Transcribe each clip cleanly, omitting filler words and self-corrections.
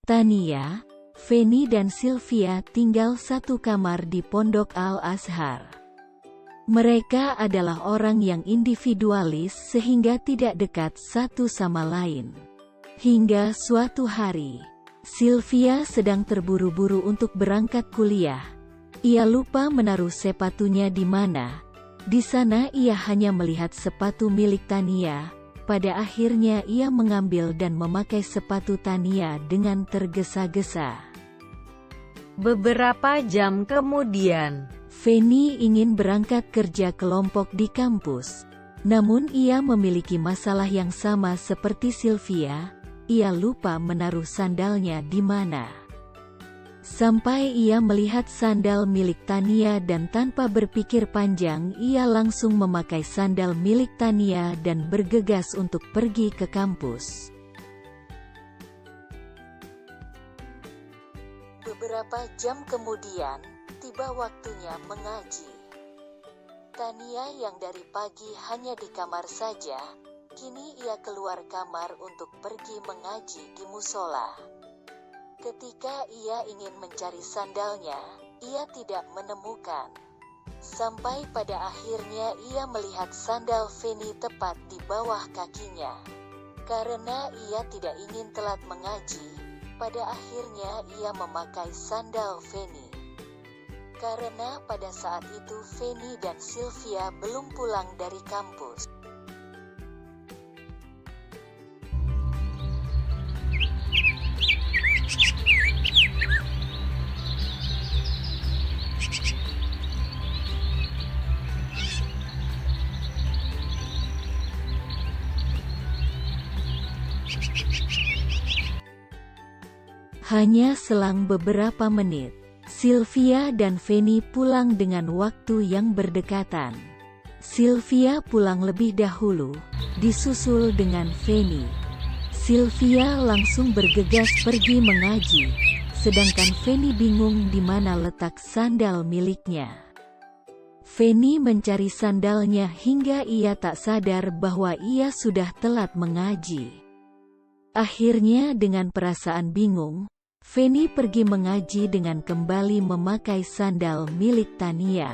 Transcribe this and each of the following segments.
Tania, Feni dan Sylvia tinggal satu kamar di Pondok Al-Azhar. Mereka adalah orang yang individualis sehingga tidak dekat satu sama lain. Hingga suatu hari, Sylvia sedang terburu-buru untuk berangkat kuliah. Ia lupa menaruh sepatunya di mana. Di sana ia hanya melihat sepatu milik Tania. Pada akhirnya ia mengambil dan memakai sepatu Tania dengan tergesa-gesa. Beberapa jam kemudian, Feni ingin berangkat kerja kelompok di kampus. Namun ia memiliki masalah yang sama seperti Sylvia. Ia lupa menaruh sandalnya di mana. Sampai ia melihat sandal milik Tania dan tanpa berpikir panjang ia langsung memakai sandal milik Tania dan bergegas untuk pergi ke kampus. Beberapa jam kemudian, tiba waktunya mengaji. Tania yang dari pagi hanya di kamar saja, kini ia keluar kamar untuk pergi mengaji di musola. Ketika ia ingin mencari sandalnya, ia tidak menemukan. Sampai pada akhirnya ia melihat sandal Feni tepat di bawah kakinya. Karena ia tidak ingin telat mengaji, pada akhirnya ia memakai sandal Feni. Karena pada saat itu Feni dan Sylvia belum pulang dari kampus. Hanya selang beberapa menit, Sylvia dan Feni pulang dengan waktu yang berdekatan. Sylvia pulang lebih dahulu, disusul dengan Feni. Sylvia langsung bergegas pergi mengaji, sedangkan Feni bingung di mana letak sandal miliknya. Feni mencari sandalnya hingga ia tak sadar bahwa ia sudah telat mengaji. Akhirnya dengan perasaan bingung, Feni pergi mengaji dengan kembali memakai sandal milik Tania.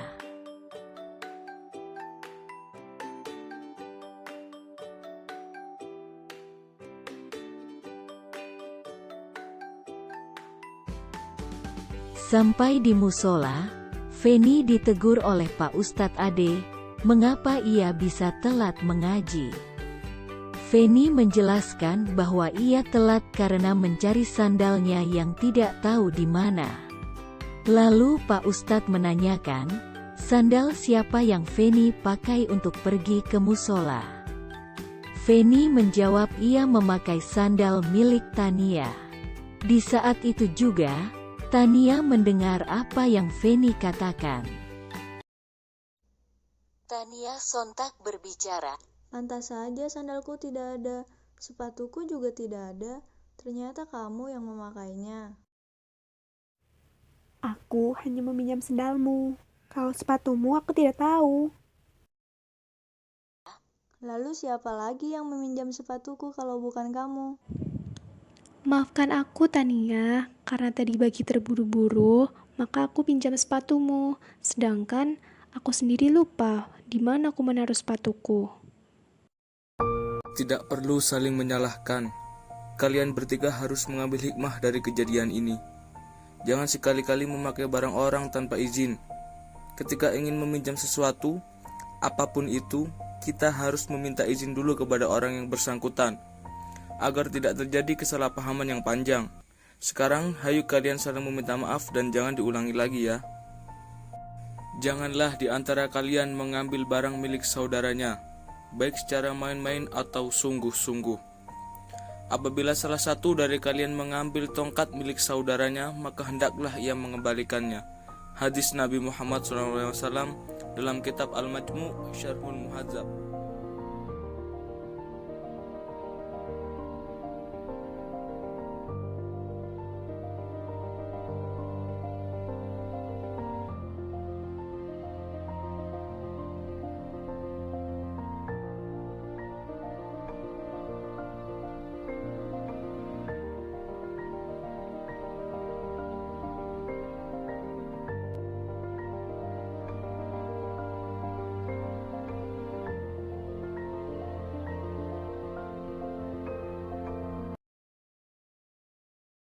Sampai di musola, Feni ditegur oleh Pak Ustadz Ade, mengapa ia bisa telat mengaji. Feni menjelaskan bahwa ia telat karena mencari sandalnya yang tidak tahu di mana. Lalu Pak Ustadz menanyakan, sandal siapa yang Feni pakai untuk pergi ke musola. Feni menjawab ia memakai sandal milik Tania. Di saat itu juga, Tania mendengar apa yang Feni katakan. Tania sontak berbicara. Pantas saja sandalku tidak ada, sepatuku juga tidak ada, ternyata kamu yang memakainya. Aku hanya meminjam sandalmu, kalau sepatumu aku tidak tahu. Lalu siapa lagi yang meminjam sepatuku kalau bukan kamu? Maafkan aku Tania, karena tadi bagi terburu-buru, maka aku pinjam sepatumu, sedangkan aku sendiri lupa di mana aku menaruh sepatuku. Tidak perlu saling menyalahkan. Kalian bertiga harus mengambil hikmah dari kejadian ini. Jangan sekali-kali memakai barang orang tanpa izin. Ketika ingin meminjam sesuatu, apapun itu, kita harus meminta izin dulu kepada orang yang bersangkutan, agar tidak terjadi kesalahpahaman yang panjang. Sekarang, hayu kalian saling meminta maaf dan jangan diulangi lagi ya. Janganlah di antara kalian mengambil barang milik saudaranya, baik secara main-main atau sungguh-sungguh. Apabila salah satu dari kalian mengambil tongkat milik saudaranya, maka hendaklah ia mengembalikannya. Hadis Nabi Muhammad SAW dalam kitab Al-Majmu' Syarhul Muhadzab.